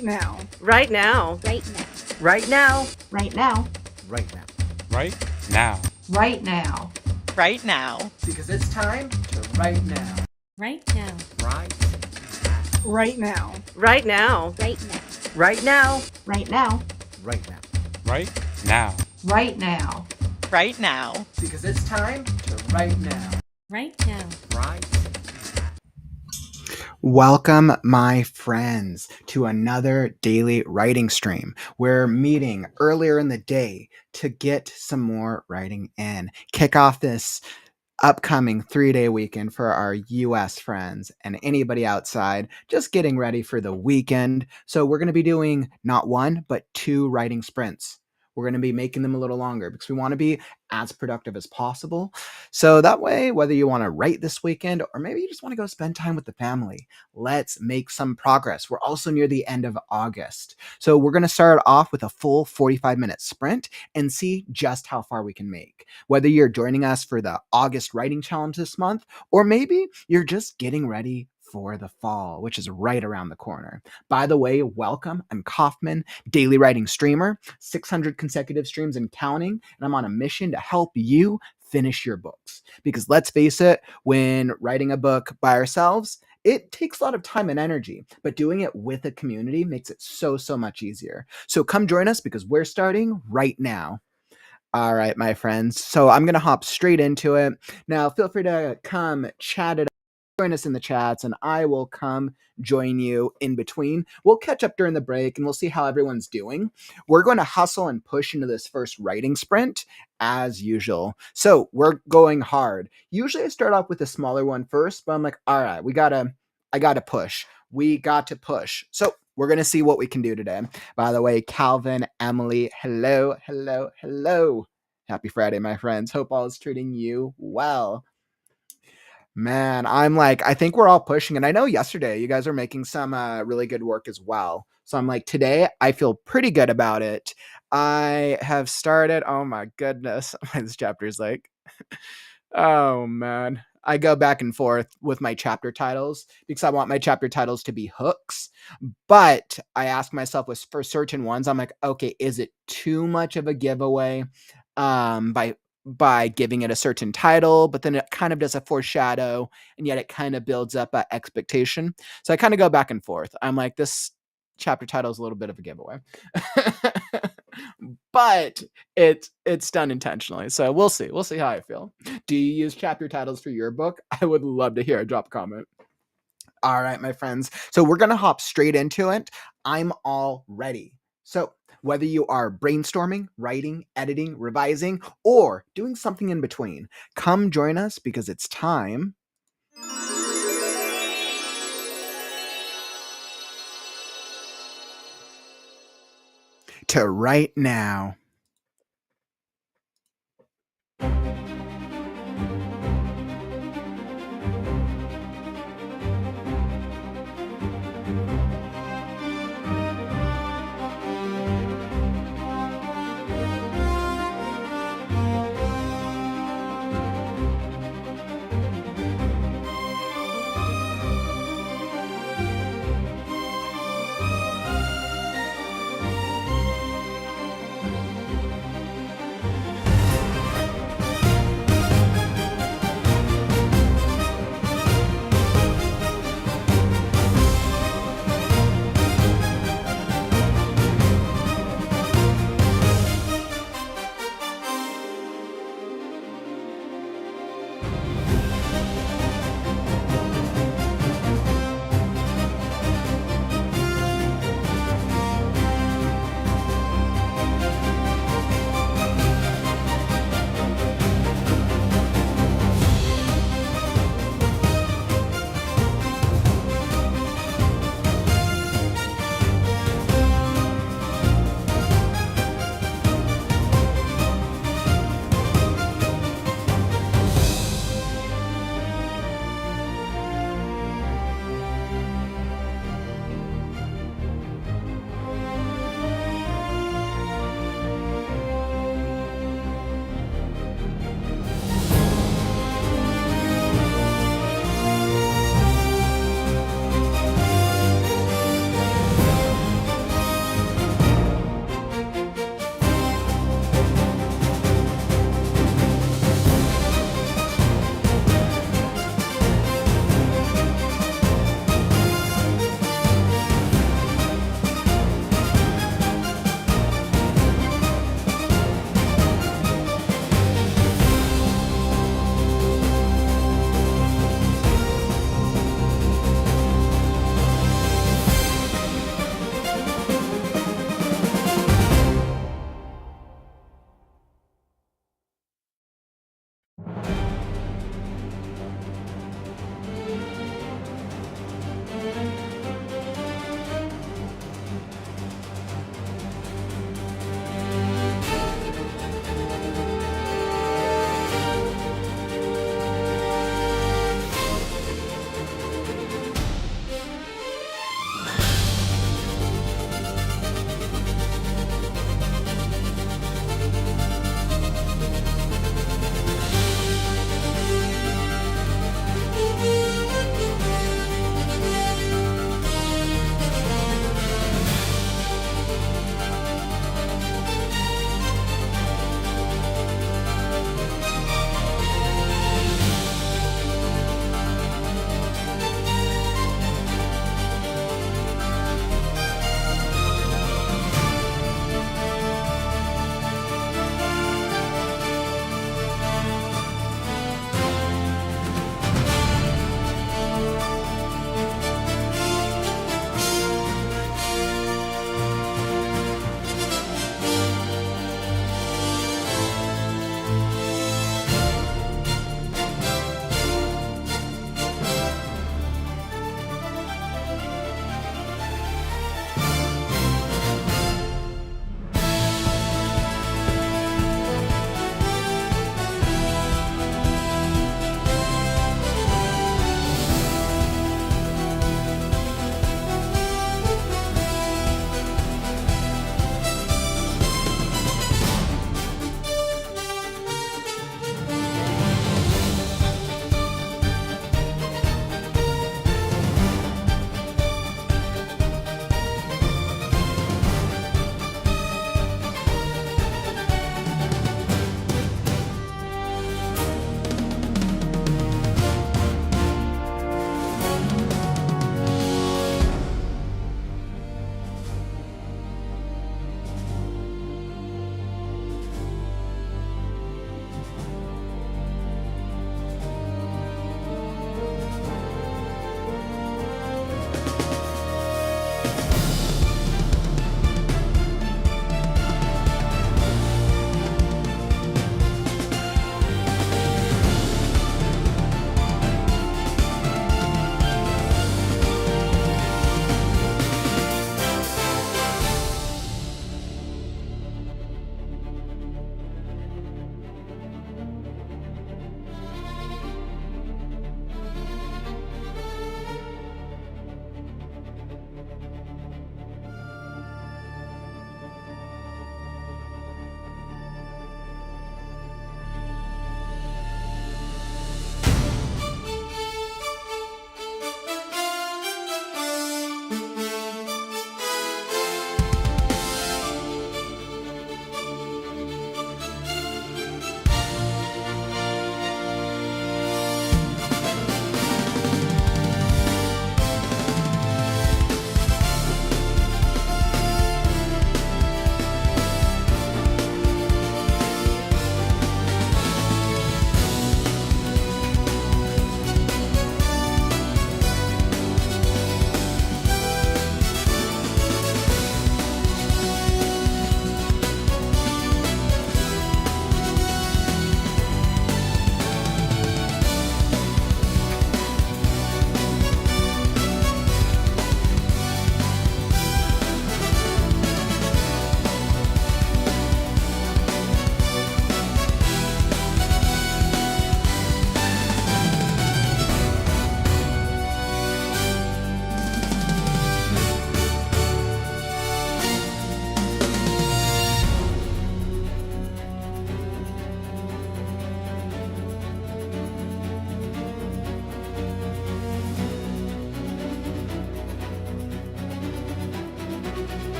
Right now. Right now. Right now. Right now. Right now. Right now. Right now. Right now. Right now. Because it's time to right now. Right now. Right. Right now. Right now. Right now. Right now. Right now. Right now. Right now. Right now. Right now. Because it's time to right now. Right now. Right. Welcome, my friends, to another daily writing stream. We're meeting earlier in the day to get some more writing in. Kick off this upcoming 3-day weekend for our US friends and anybody outside just getting ready for the weekend. So we're going to be doing not one, but 2 writing sprints. We're going to be making them a little longer because we want to be as productive as possible. So that way, whether you want to write this weekend or maybe you just want to go spend time with the family, let's make some progress. We're also near the end of August. So we're going to start off with a full 45-minute sprint and see just how far we can make. Whether you're joining us for the August writing challenge this month, or maybe you're just getting ready for the fall, which is right around the corner. By the way, welcome. I'm Kaufman, daily writing streamer, 600 consecutive streams and counting, and I'm on a mission to help you finish your books. Because let's face it, when writing a book by ourselves, it takes a lot of time and energy, but doing it with a community makes it so much easier. So come join us because we're starting right now. All right, my friends. So I'm going to hop straight into it. Now, feel free to come chat it up. Join us in the chats and I will come join you in between. We'll catch up during the break and we'll see how everyone's doing. We're going to hustle and push into this first writing sprint as usual. So we're going hard. Usually I start off with a smaller one first, but I'm like, all right, I gotta push. We got to push. So we're going to see what we can do today. By the way, Calvin, Emily, hello. Happy Friday, my friends. Hope all is treating you well. Man, I think we're all pushing. And I know yesterday you guys are making some really good work as well. So I'm like, today I feel pretty good about it. I have started. Oh my goodness. This chapter is like, oh man. I go back and forth with my chapter titles because I want my chapter titles to be hooks. But I ask myself for certain ones, I'm like, okay, is it too much of a giveaway by giving it a certain title, but then it kind of does a foreshadow and yet it kind of builds up an expectation. So I kind of go back and forth. I'm like, this chapter title is a little bit of a giveaway, but it's done intentionally. So we'll see how I feel. Do you use chapter titles for your book? I would love to hear. Drop a comment. All right, my friends. So we're going to hop straight into it. I'm all ready. So whether you are brainstorming, writing, editing, revising, or doing something in between, come join us because it's time to write now.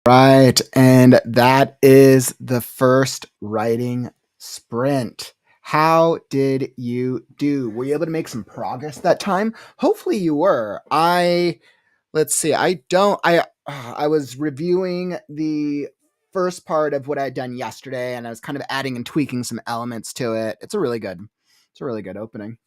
Right, and that is the first writing sprint. How did you do? Were you able to make some progress that time? Hopefully you were. Let's see. I was reviewing the first part of what I had done yesterday, and I was kind of adding and tweaking some elements to it. It's a really good opening.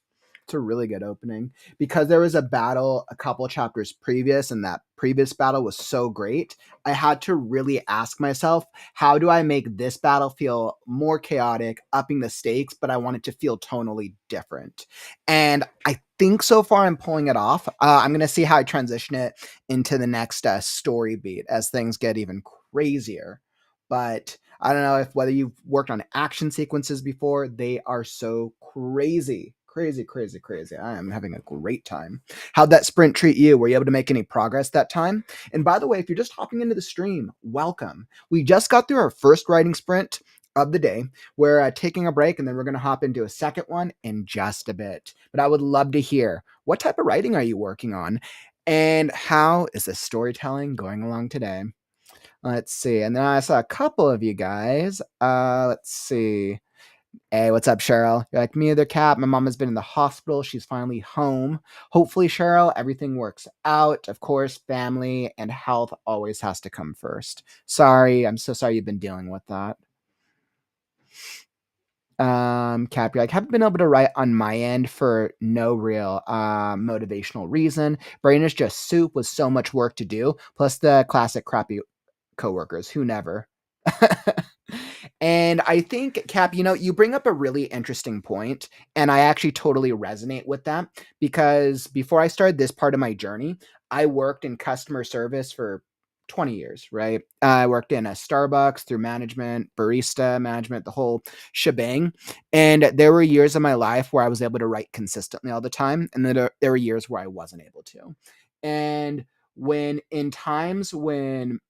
It's a really good opening because there was a battle a couple chapters previous, and that previous battle was so great. I had to really ask myself, how do I make this battle feel more chaotic, upping the stakes, but I want it to feel tonally different? And I think so far I'm pulling it off. I'm going to see how I transition it into the next story beat as things get even crazier. But I don't know if whether you've worked on action sequences before, they are so crazy. Crazy. I am having a great time. How'd that sprint treat you? Were you able to make any progress that time? And by the way, if you're just hopping into the stream, welcome. We just got through our first writing sprint of the day. We're taking a break, and then we're going to hop into a second one in just a bit. But I would love to hear, what type of writing are you working on? And how is the storytelling going along today? Let's see. And then I saw a couple of you guys. Let's see. Hey, what's up, Cheryl? You're like, me either, Cat. My mom has been in the hospital. She's finally home. Hopefully, Cheryl, everything works out. Of course, family and health always has to come first. Sorry. I'm so sorry you've been dealing with that. Cap, you're like, haven't been able to write on my end for no real motivational reason. Brain is just soup with so much work to do. Plus the classic crappy coworkers who never. And I think, Cap, you bring up a really interesting point, and I actually totally resonate with that because before I started this part of my journey, I worked in customer service for 20 years, right? I worked in a Starbucks through management, barista management, the whole shebang. And there were years of my life where I was able to write consistently all the time, and then there were years where I wasn't able to. And in times when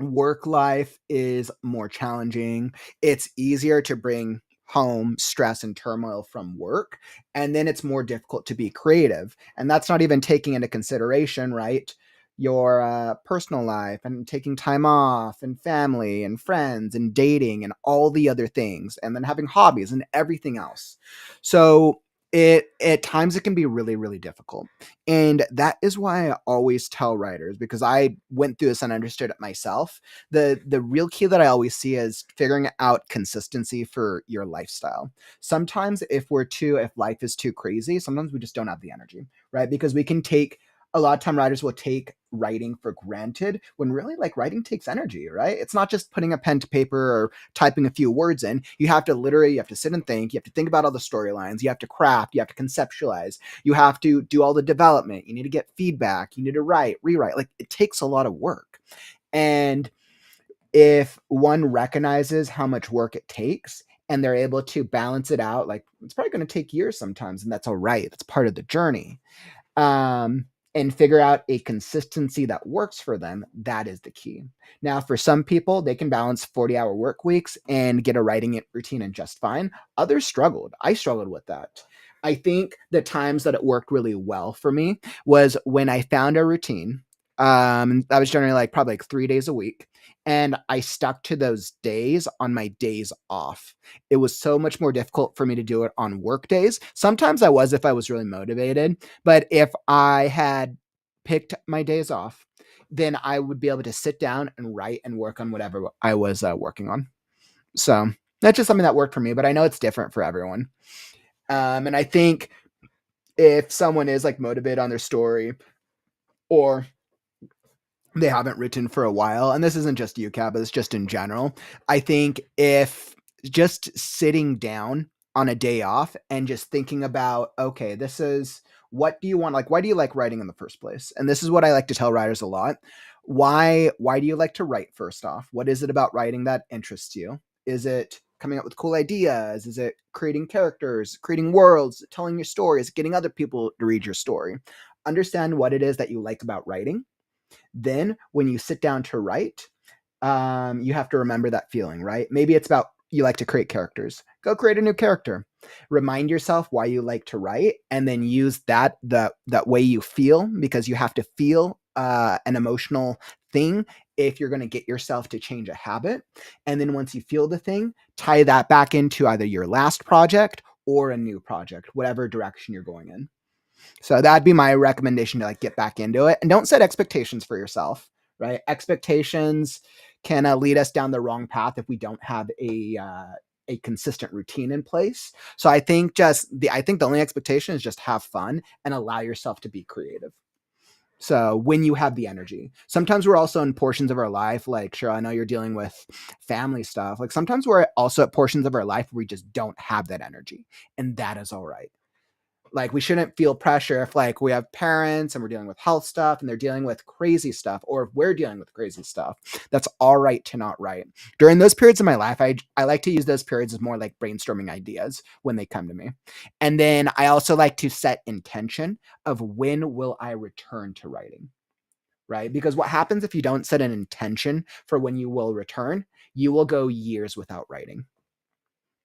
work life is more challenging, it's easier to bring home stress and turmoil from work, and then it's more difficult to be creative. And that's not even taking into consideration, right, your personal life and taking time off and family and friends and dating and all the other things, and then having hobbies and everything else. So It at times it can be really, really difficult. And that is why I always tell writers, because I went through this and understood it myself. The real key that I always see is figuring out consistency for your lifestyle. Sometimes if life is too crazy, sometimes we just don't have the energy, right? Because we can take a lot of time writers will take writing for granted when really like writing takes energy, right? It's not just putting a pen to paper or typing a few words in. You have to sit and think. You have to think about all the storylines. You have to craft. You have to conceptualize. You have to do all the development. You need to get feedback. You need to rewrite. Like it takes a lot of work. And if one recognizes how much work it takes and they're able to balance it out, like it's probably going to take years sometimes, and that's all right. That's part of the journey. Um, and figure out a consistency that works for them, that is the key. Now, for some people, they can balance 40-hour work weeks and get a writing routine in just fine. Others struggled. I struggled with that. I think the times that it worked really well for me was when I found a routine. That was generally probably 3 days a week. And I stuck to those days on my days off. It was so much more difficult for me to do it on work days. Sometimes I was if I was really motivated, but if I had picked my days off, then I would be able to sit down and write and work on whatever I was working on. So that's just something that worked for me, but I know it's different for everyone. And I think if someone is motivated on their story, or they haven't written for a while, and this isn't just UCAT, but it's just in general, I think if just sitting down on a day off and just thinking about, okay, this is what do you want? Why do you like writing in the first place? And this is what I like to tell writers a lot. Why do you like to write first off? What is it about writing that interests you? Is it coming up with cool ideas? Is it creating characters, creating worlds, telling your stories, getting other people to read your story? Understand what it is that you like about writing. Then when you sit down to write, you have to remember that feeling, right? Maybe it's about you like to create characters. Go create a new character. Remind yourself why you like to write, and then use that way you feel, because you have to feel an emotional thing if you're going to get yourself to change a habit. And then once you feel the thing, tie that back into either your last project or a new project, whatever direction you're going in. So that'd be my recommendation to get back into it, and don't set expectations for yourself, right? Expectations can lead us down the wrong path if we don't have a consistent routine in place. So I think the only expectation is just have fun and allow yourself to be creative. So when you have the energy, sometimes we're also in portions of our life, sure, I know you're dealing with family stuff. Sometimes we're also at portions of our life where we just don't have that energy, and that is all right. We shouldn't feel pressure if we have parents and we're dealing with health stuff and they're dealing with crazy stuff, or if we're dealing with crazy stuff. That's all right to not write. During those periods of my life, I like to use those periods as more like brainstorming ideas when they come to me. And then I also like to set intention of when will I return to writing, right? Because what happens if you don't set an intention for when you will return, you will go years without writing.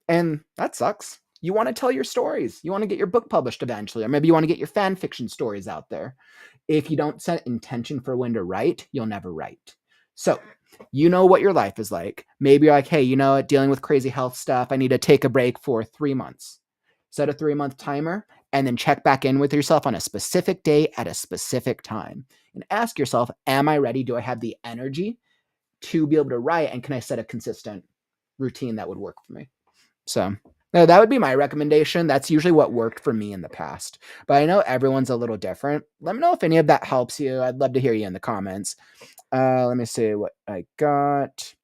And that sucks. You want to tell your stories. You want to get your book published eventually, or maybe you want to get your fan fiction stories out there. If you don't set intention for when to write, you'll never write. So you know what your life is like. Maybe you're like, hey, dealing with crazy health stuff, I need to take a break for 3 months. Set a 3-month timer and then check back in with yourself on a specific day at a specific time. And ask yourself, am I ready? Do I have the energy to be able to write? And can I set a consistent routine that would work for me? So that would be my recommendation. That's usually what worked for me in the past. But I know everyone's a little different. Let me know if any of that helps you. I'd love to hear you in the comments. Let me see what I got.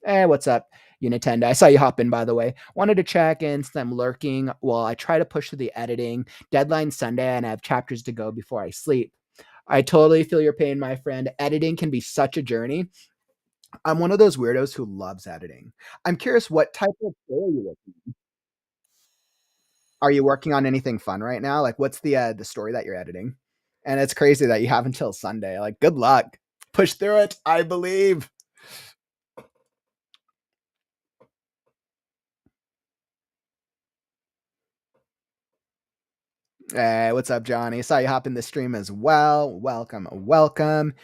Hey, what's up, Unitenda? I saw you hop in, by the way. Wanted to check in since I'm lurking while I try to push through the editing. Deadline Sunday, and I have chapters to go before I sleep. I totally feel your pain, my friend. Editing can be such a journey. I'm one of those weirdos who loves editing. I'm curious, what type of story are you working on? Are you working on anything fun right now? What's the story that you're editing? And it's crazy that you have until Sunday. Good luck. Push through it. I believe. Hey, what's up, Johnny? Saw you hop in the stream as well. Welcome.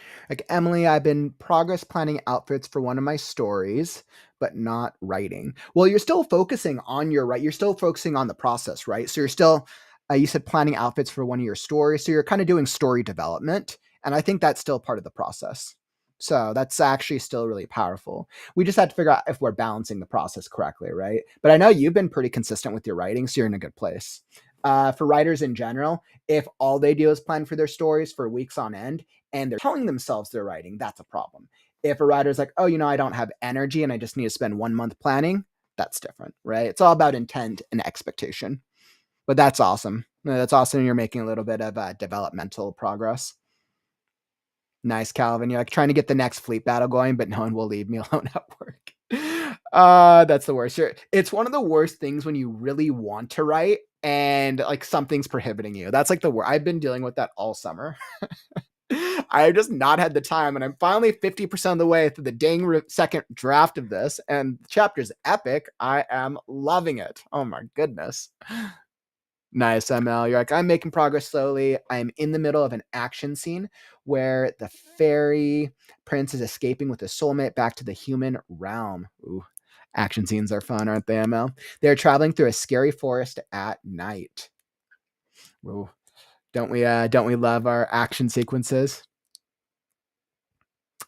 Emily, I've been progress planning outfits for one of my stories, but not writing. Well, you're still focusing on your you're still focusing on the process, right? So you're still You said planning outfits for one of your stories. So you're kind of doing story development. And I think that's still part of the process. So that's actually still really powerful. We just had to figure out if we're balancing the process correctly, right? But I know you've been pretty consistent with your writing, so you're in a good place. For writers in general, if all they do is plan for their stories for weeks on end and they're telling themselves they're writing, that's a problem. If a writer's like, oh, I don't have energy and I just need to spend 1 month planning, that's different, right? It's all about intent and expectation. But that's awesome. That's awesome. You're making a little bit of developmental progress. Nice, Calvin. You're like trying to get the next fleet battle going, but no one will leave me alone at work. That's the worst. It's one of the worst things when you really want to write and like something's prohibiting you. That's like the worst. I've been dealing with that all summer. I've just not had the time, and I'm finally 50% of the way through the dang second draft of this, and the chapter's epic. I am loving it. Oh my goodness. Nice, ML. You're like, I'm making progress slowly. I'm in the middle of an action scene where the fairy prince is escaping with his soulmate back to the human realm. Ooh, action scenes are fun, aren't they, ML? They're traveling through a scary forest at night. Ooh, don't we love our action sequences?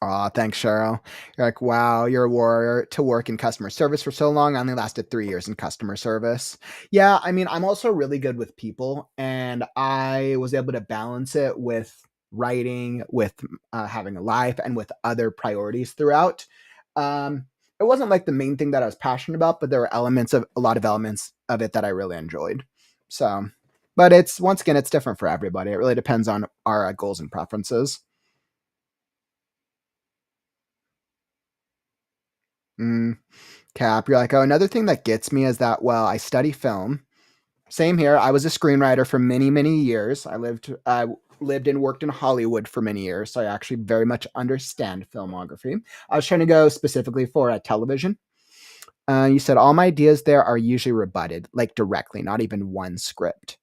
Aw, thanks, Cheryl. You're like, wow, you're a warrior to work in customer service for so long. I only lasted 3 years in customer service. Yeah, I mean, I'm also really good with people, and I was able to balance it with writing, with having a life, and with other priorities throughout. It wasn't like the main thing that I was passionate about, but there were a lot of elements of it that I really enjoyed. So, but once again, it's different for everybody. It really depends on our goals and preferences. Cap, you're like, oh, another thing that gets me is that, well, I study film. Same here. I was a screenwriter for many, many years. I lived and worked in Hollywood for many years, so I actually very much understand filmography. I was trying to go specifically for television. You said all my ideas there are usually rebutted, like directly, not even one script.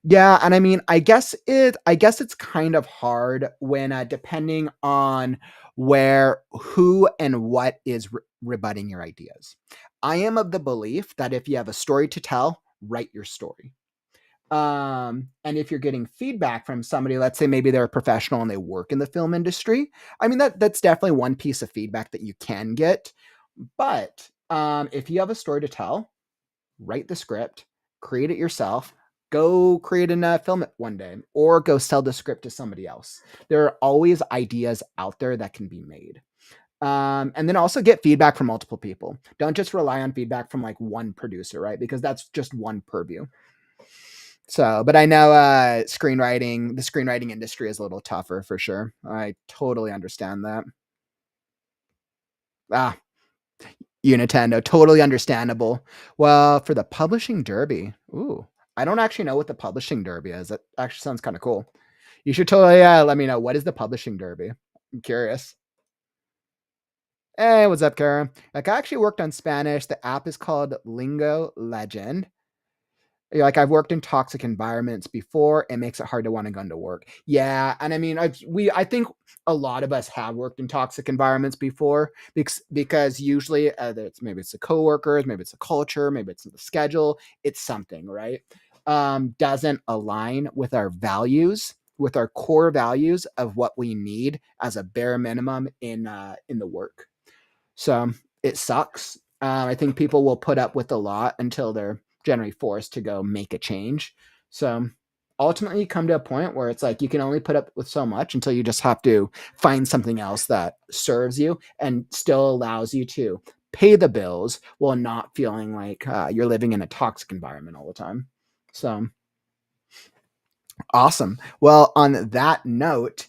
Yeah, and I mean, I guess it's kind of hard when depending on who and what is rebutting your ideas. I am of the belief that if you have a story to tell, write your story. And if you're getting feedback from somebody, let's say maybe they're a professional and they work in the film industry, I mean that's definitely one piece of feedback that you can get. But if you have a story to tell, write the script, create it yourself, go create and film it one day, or go sell the script to somebody else. There are always ideas out there that can be made. And then also get feedback from multiple people. Don't just rely on feedback from like one producer, right? Because that's just one purview. So, but I know the screenwriting industry is a little tougher for sure. I totally understand that. Ah, Unintendo, totally understandable. Well, for the publishing derby, ooh, I don't actually know what the publishing derby is. That actually sounds kind of cool. You should totally let me know, what is the publishing derby? I'm curious. Hey, what's up, Kara? Like, I actually worked on Spanish. The app is called Lingo Legend. You're like, I've worked in toxic environments before. It makes it hard to want to go into work. Yeah, and I mean, I think a lot of us have worked in toxic environments before because usually maybe it's the coworkers, maybe it's the culture, maybe it's the schedule. It's something, right? Doesn't align with our values, with our core values of what we need as a bare minimum in the work. So it sucks. I think people will put up with a lot until they're generally forced to go make a change. So ultimately you come to a point where it's like you can only put up with so much until you just have to find something else that serves you and still allows you to pay the bills while not feeling like you're living in a toxic environment all the time. So awesome. Well, on that note,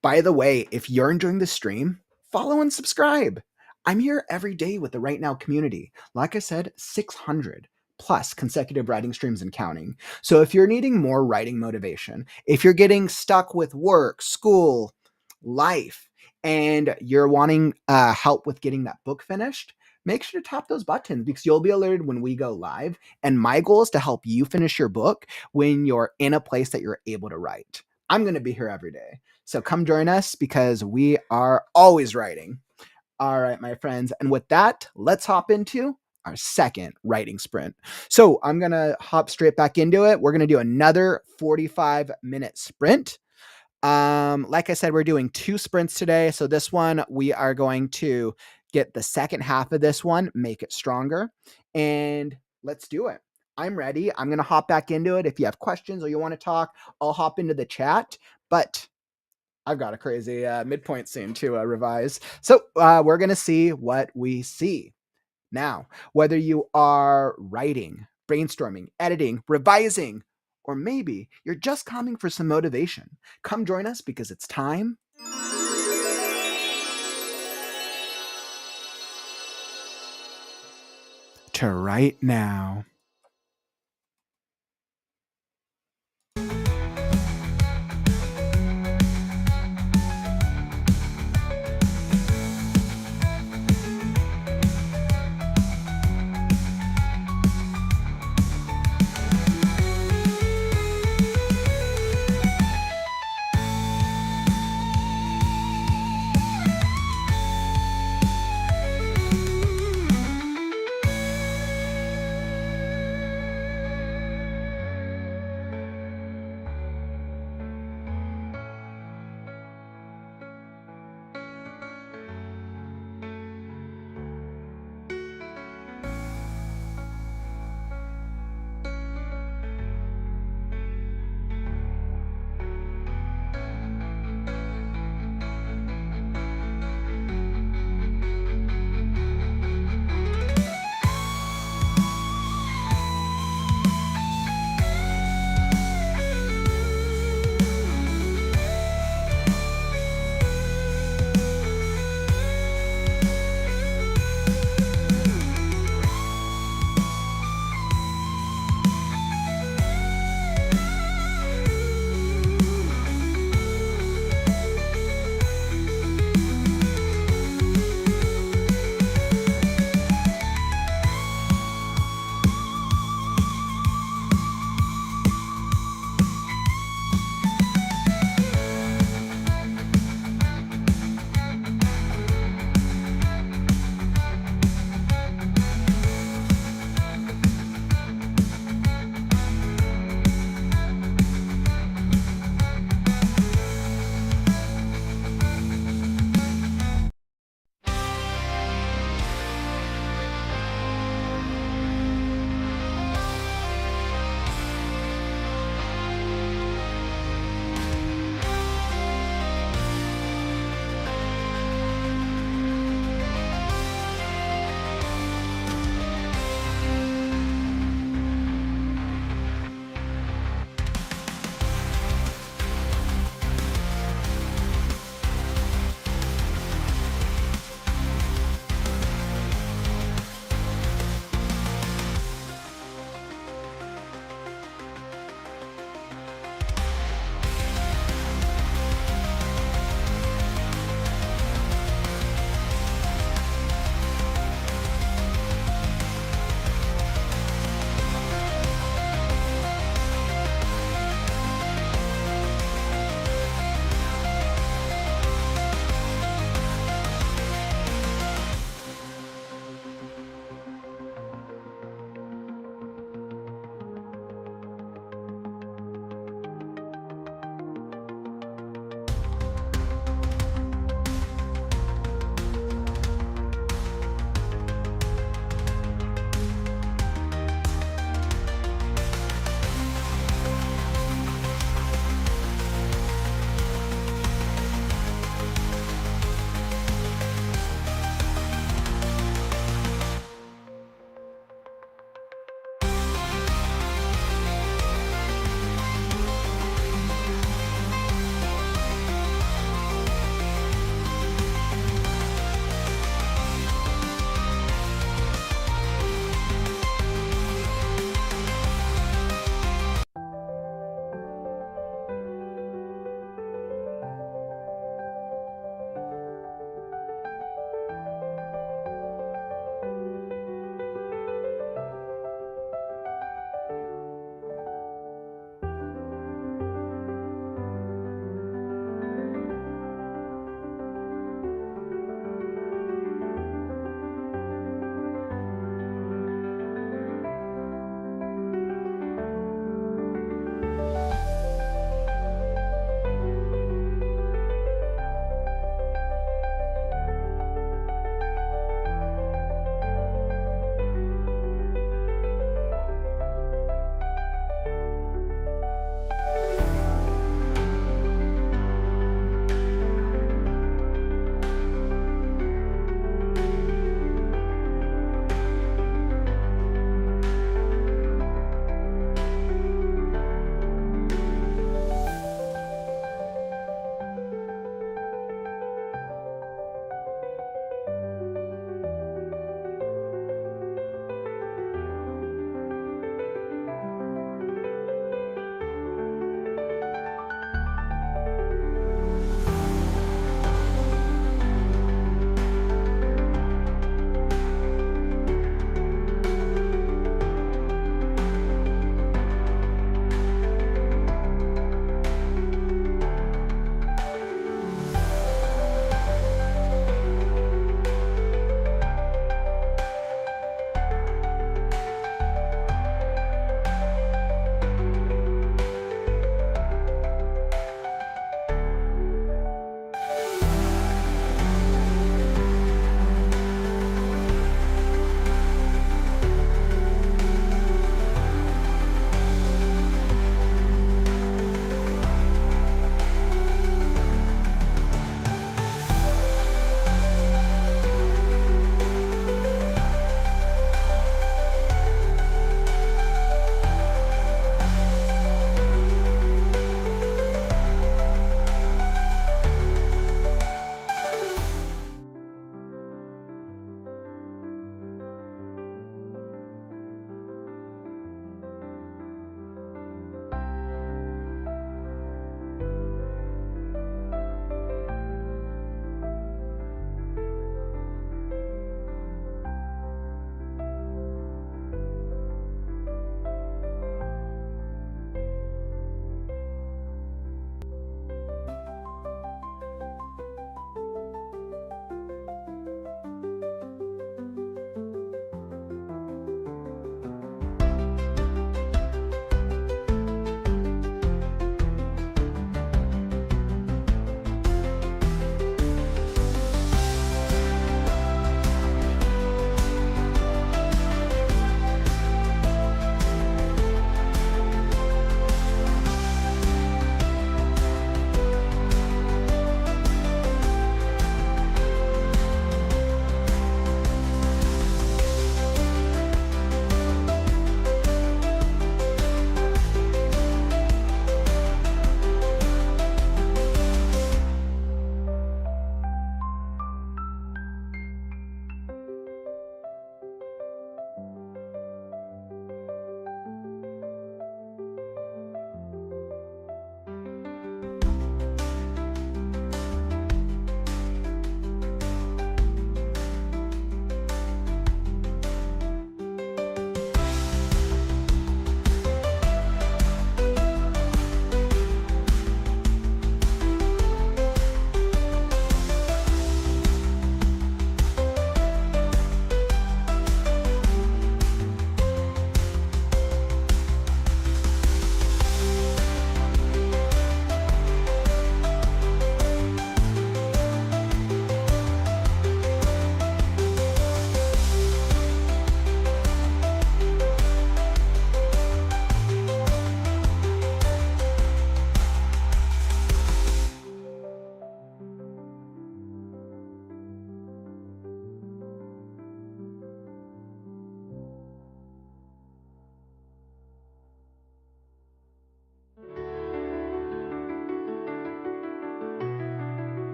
by the way, if you're enjoying the stream, follow and subscribe. I'm here every day with the Right Now community. Like I said, 600 plus consecutive writing streams and counting. So if you're needing more writing motivation, if you're getting stuck with work, school, life, and you're wanting help with getting that book finished, make sure to tap those buttons because you'll be alerted when we go live. And my goal is to help you finish your book when you're in a place that you're able to write. I'm going to be here every day. So come join us because we are always writing. All right, my friends. And with that, let's hop into our second writing sprint. So I'm going to hop straight back into it. We're going to do another 45-minute sprint. Like I said, we're doing 2 sprints today. So this one, we are going to get the second half of this one, make it stronger, and let's do it. I'm ready. I'm going to hop back into it. If you have questions or you want to talk, I'll hop into the chat, but I've got a crazy midpoint soon to revise. So we're going to see what we see. Now, whether you are writing, brainstorming, editing, revising, or maybe you're just coming for some motivation, come join us because it's time to write now.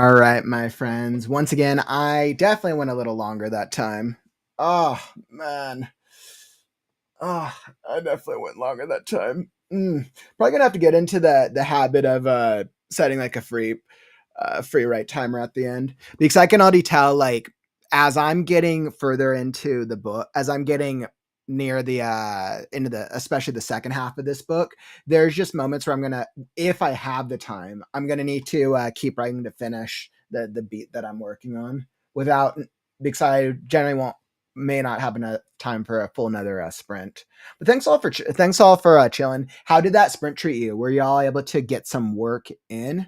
All right, my friends. Once again, I definitely went a little longer that time. Oh, man. Oh, I definitely went longer that time. Probably gonna have to get into the habit of setting like a free write timer at the end, because I can already tell, like, as I'm getting further into the book, as I'm getting near the into the especially the second half of this book, there's just moments where I'm gonna, if I have the time, I'm gonna need to keep writing to finish the beat that I'm working on without, because I generally won't may not have enough time for a full another sprint. But thanks all for chilling. How did that sprint treat you? Were y'all able to get some work in?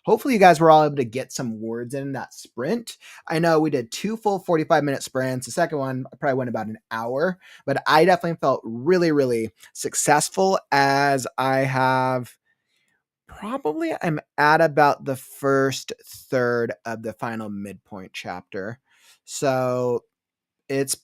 Hopefully you guys were all able to get some words in that sprint. I know we did 2 full 45-minute sprints. The second one probably went about an hour, but I definitely felt really, really successful, as I have probably, I'm at about the first third of the final midpoint chapter. So it's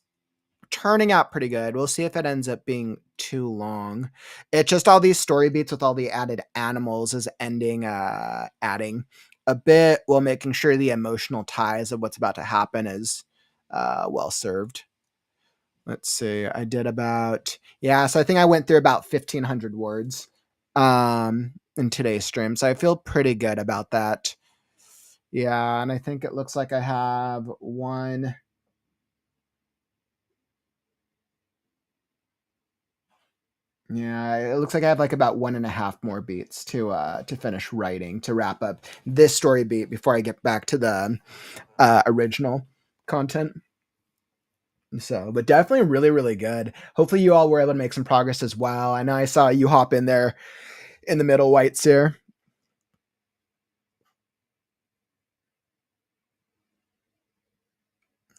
turning out pretty good. We'll see if it ends up being too long. It's just all these story beats with all the added animals is adding a bit, while making sure the emotional ties of what's about to happen is well served. Let's see. I did about, so I think I went through about 1,500 words in today's stream. So I feel pretty good about that. Yeah, and I think it looks like I have one. Yeah, it looks like I have like about 1.5 more beats to finish writing, to wrap up this story beat before I get back to the original content. So, but definitely really, really good. Hopefully you all were able to make some progress as well. I know I saw you hop in there in the middle, Whites here.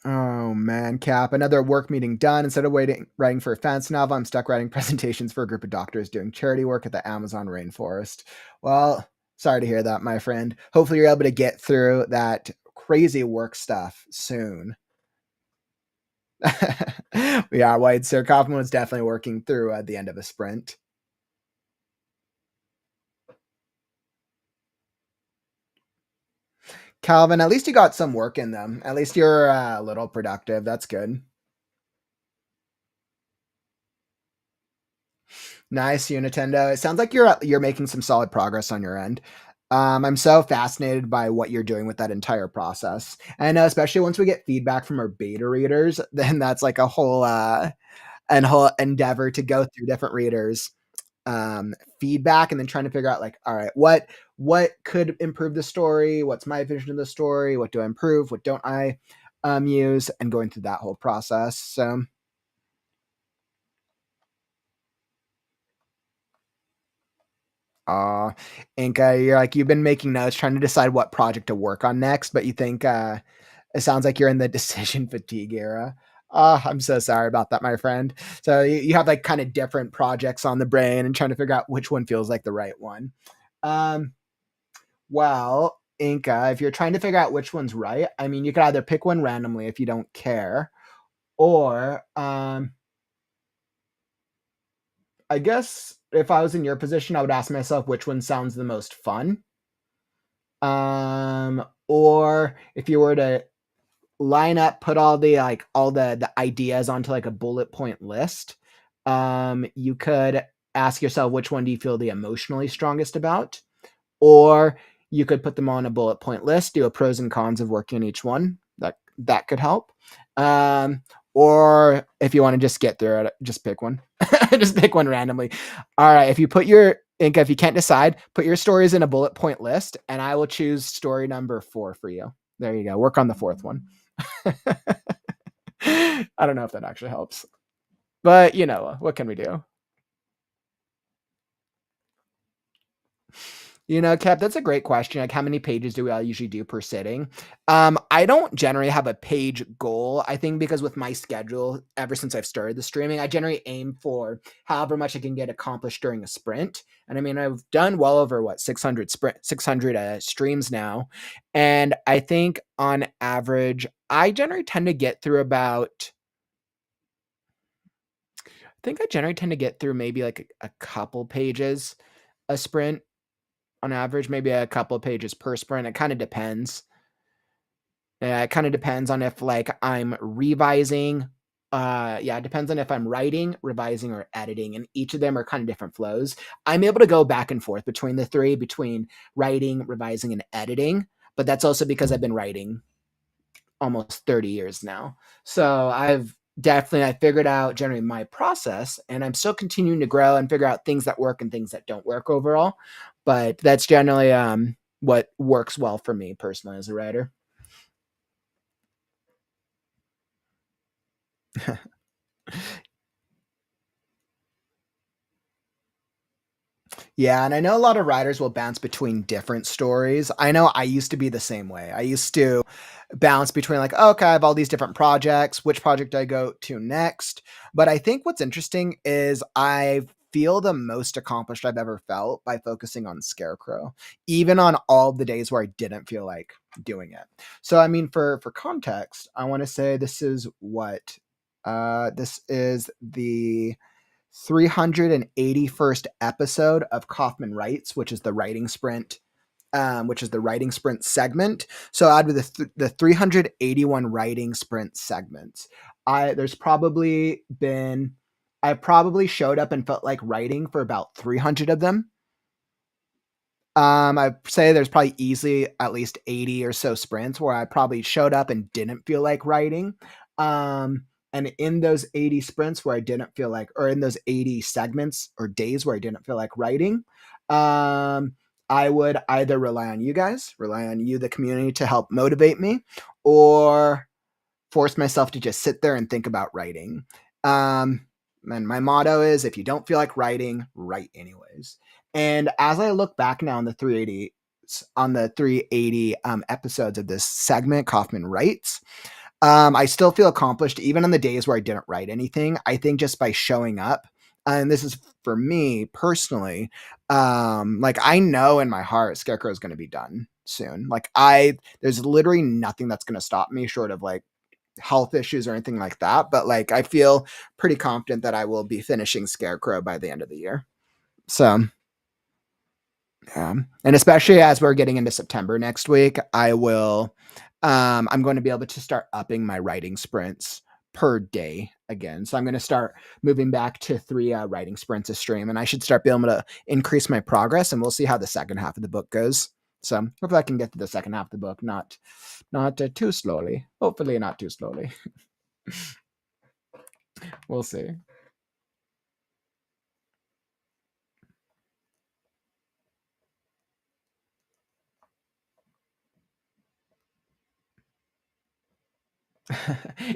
Oh man, Cap, another work meeting done. Instead of writing for a fantasy novel, I'm stuck writing presentations for a group of doctors doing charity work at the Amazon rainforest. Well, sorry to hear that, my friend. Hopefully you're able to get through that crazy work stuff soon. Yeah, White Sir Kaufman was definitely working through at the end of a sprint. Calvin, at least you got some work in them. At least you're a little productive. That's good. Nice, Unitendo. It sounds like you're making some solid progress on your end. I'm so fascinated by what you're doing with that entire process. And especially once we get feedback from our beta readers, then that's like a whole endeavor to go through different readers feedback, and then trying to figure out, like, all right, what could improve the story, what's my vision of the story, what do I improve, what don't I use, and going through that whole process. So Inca, you've been making notes trying to decide what project to work on next, but you think it sounds like you're in the decision fatigue era. I'm so sorry about that, my friend. So you have like kind of different projects on the brain and trying to figure out which one feels like the right one. Well, Inca, if you're trying to figure out which one's right, I mean, you could either pick one randomly if you don't care, or I guess if I was in your position, I would ask myself which one sounds the most fun. Or if you were to line up, put all the ideas onto like a bullet point list, you could ask yourself which one do you feel the emotionally strongest about, or you could put them on a bullet point list, do a pros and cons of working on each one. That could help. Or if you want to just get through it, just pick one. Just pick one randomly. All right. If you can't decide, put your stories in a bullet point list, and I will choose story number 4 for you. There you go. Work on the 4th one. I don't know if that actually helps, but what can we do? Cap, that's a great question. Like, how many pages do we all usually do per sitting? I don't generally have a page goal. I think because with my schedule, ever since I've started the streaming, I generally aim for however much I can get accomplished during a sprint. And I mean, I've done well over 600 streams now. And I think on average, I generally tend to get through maybe like a couple pages a sprint. On average, maybe a couple of pages per sprint. It kind of depends. It kind of depends on if like I'm revising. It depends on if I'm writing, revising, or editing, and each of them are kind of different flows. I'm able to go back and forth between the three, between writing, revising, and editing. But that's also because I've been writing almost 30 years now. So I figured out generally my process, and I'm still continuing to grow and figure out things that work and things that don't work overall. But that's generally what works well for me personally as a writer. Yeah, and I know a lot of writers will bounce between different stories. I know I used to be the same way. I used to bounce between like, okay, I have all these different projects. Which project do I go to next? But I think what's interesting is I feel the most accomplished I've ever felt by focusing on Scarecrow, even on all the days where I didn't feel like doing it. So I mean, for context, I want to say this is the 381st episode of Kaufman Writes, which is the writing sprint, segment. So out of the 381 writing sprint segments, I probably showed up and felt like writing for about 300 of them. I'd say there's probably easily at least 80 or so sprints where I probably showed up and didn't feel like writing. And in those 80 sprints where I didn't feel like, or in those 80 segments or days where I didn't feel like writing, I would either rely on you, the community, to help motivate me, or force myself to just sit there and think about writing. And my motto is, if you don't feel like writing, write anyways. And as I look back now on the 380 episodes of this segment, Kaufman Writes, I still feel accomplished even on the days where I didn't write anything. I think just by showing up, and this is for me personally, like I know in my heart Scarecrow is going to be done soon. Like there's literally nothing that's going to stop me short of like health issues or anything like that. But like I feel pretty confident that I will be finishing Scarecrow by the end of the year. So yeah. And especially as we're getting into September next week, I'm going to be able to start upping my writing sprints per day again. So I'm going to start moving back to 3 writing sprints a stream, and I should start being able to increase my progress, and we'll see how the second half of the book goes. So hopefully I can get to the second half of the book, not too slowly. Hopefully not too slowly. We'll see.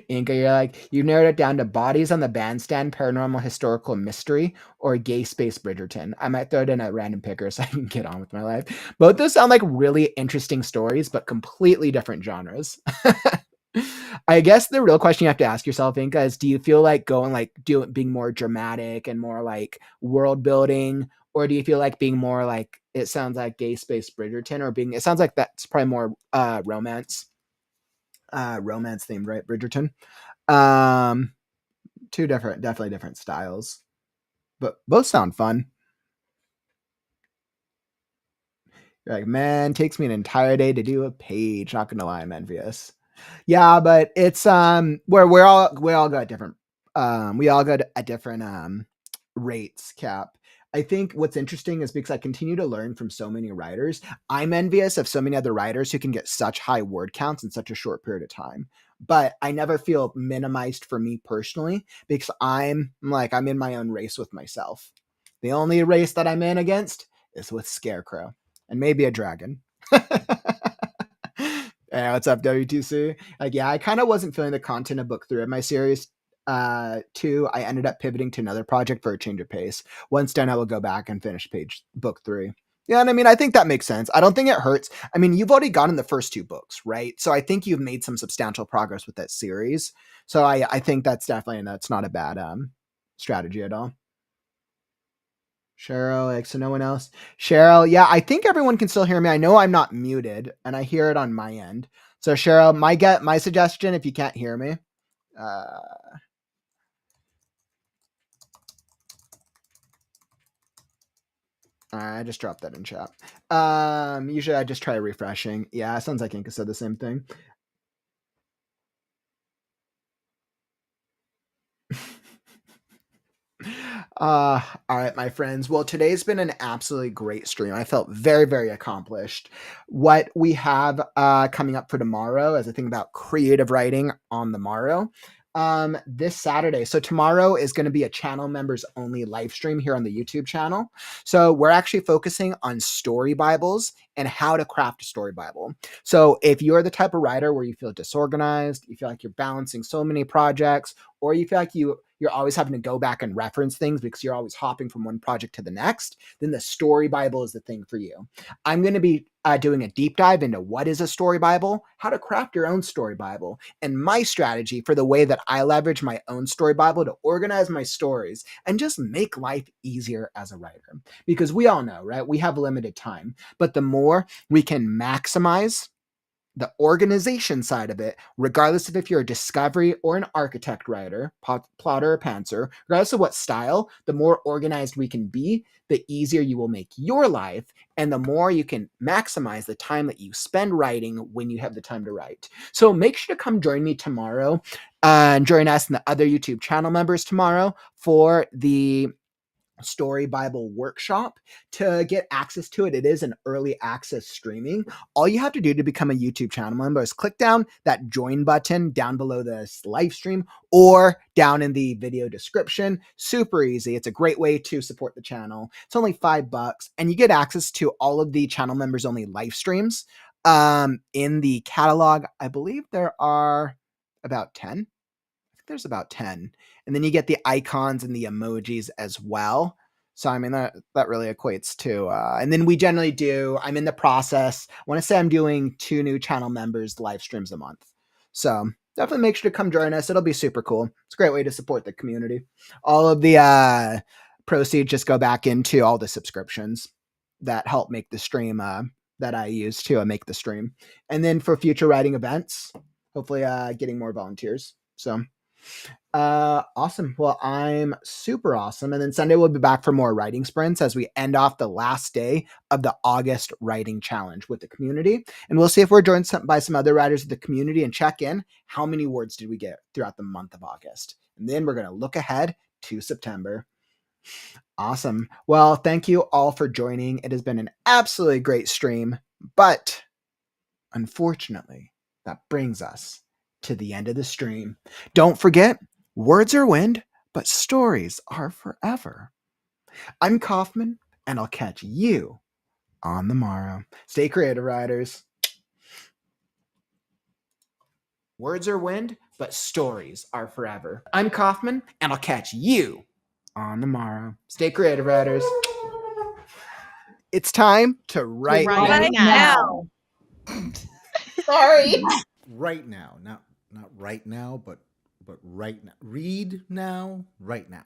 Inca, you're like, you narrowed it down to Bodies on the Bandstand, Paranormal Historical Mystery, or Gay Space Bridgerton. I might throw it in a random picker so I can get on with my life. Both those sound like really interesting stories, but completely different genres. I guess the real question you have to ask yourself, Inca, is do you feel like being more dramatic and more like world building, or do you feel like being more like, it sounds like Gay Space Bridgerton, or it sounds like that's probably more romance themed, right? Bridgerton. Definitely different styles, but both sound fun. You're like, man, takes me an entire day to do a page. Not gonna lie, I'm envious. Yeah, but it's where we all go at different rates, Cap. I think what's interesting is because I continue to learn from so many writers, I'm envious of so many other writers who can get such high word counts in such a short period of time. But I never feel minimized for me personally because I'm in my own race with myself. The only race that I'm in against is with Scarecrow and maybe a dragon. Hey, what's up, W2C? Like, yeah, I kind of wasn't feeling the content of book 3 of my series. 2, I ended up pivoting to another project for a change of pace. Once done, I will go back and finish book 3. Yeah, and I mean, I think that makes sense. I don't think it hurts. I mean, you've already gotten the first 2 books, right? So I think you've made some substantial progress with that series. So I think that's not a bad strategy at all. Cheryl, so no one else. Cheryl, yeah, I think everyone can still hear me. I know I'm not muted, and I hear it on my end. So Cheryl, my suggestion, if you can't hear me, I just dropped that in chat. Usually I just try refreshing. Yeah, it sounds like Inca said the same thing. All right, my friends. Well, today's been an absolutely great stream. I felt very, very accomplished. What we have coming up for tomorrow as I think about creative writing on the morrow. This Saturday. So tomorrow is going to be a channel members only live stream here on the YouTube channel. So we're actually focusing on story Bibles and how to craft a story Bible. So if you're the type of writer where you feel disorganized, you feel like you're balancing so many projects, or you feel like you're always having to go back and reference things because you're always hopping from one project to the next, then the story Bible is the thing for you. I'm going to be doing a deep dive into what is a story Bible, how to craft your own story Bible, and my strategy for the way that I leverage my own story Bible to organize my stories and just make life easier as a writer. Because we all know, right? We have limited time, but the more we can maximize the organization side of it, regardless of if you're a discovery or an architect writer, plotter or pantser, regardless of what style, the more organized we can be, the easier you will make your life, and the more you can maximize the time that you spend writing when you have the time to write. So make sure to come join me tomorrow and join us and the other YouTube channel members tomorrow for the Story Bible workshop. To get access to it, it is an early access streaming. All you have to do to become a YouTube channel member is click down that join button down below this live stream or down in the video description. Super easy. It's a great way to support the channel. It's only $5 and you get access to all of the channel members only live streams. In the catalog, I believe there are about 10. There's about 10. And then you get the icons and the emojis as well. So, I mean, that really equates to, and then we generally do, I'm in the process. I want to say I'm doing 2 new channel members live streams a month. So definitely make sure to come join us. It'll be super cool. It's a great way to support the community. All of the proceeds just go back into all the subscriptions that help make the stream, that I use to make the stream. And then for future writing events, hopefully getting more volunteers. So awesome. Well, I'm super awesome. And then Sunday we'll be back for more writing sprints as we end off the last day of the August writing challenge with the community. And we'll see if we're joined by some other writers of the community and check in. How many words did we get throughout the month of August? And then we're going to look ahead to September. Awesome. Well, thank you all for joining. It has been an absolutely great stream, but unfortunately, that brings us to the end of the stream. Don't forget, words are wind, but stories are forever. I'm Kaufman, and I'll catch you on the morrow. Stay creative, writers. Words are wind, but stories are forever. I'm Kaufman, and I'll catch you on the morrow. Stay creative, writers. It's time to write Right now. Sorry. Right now, not right now, but right now. Read now, right now.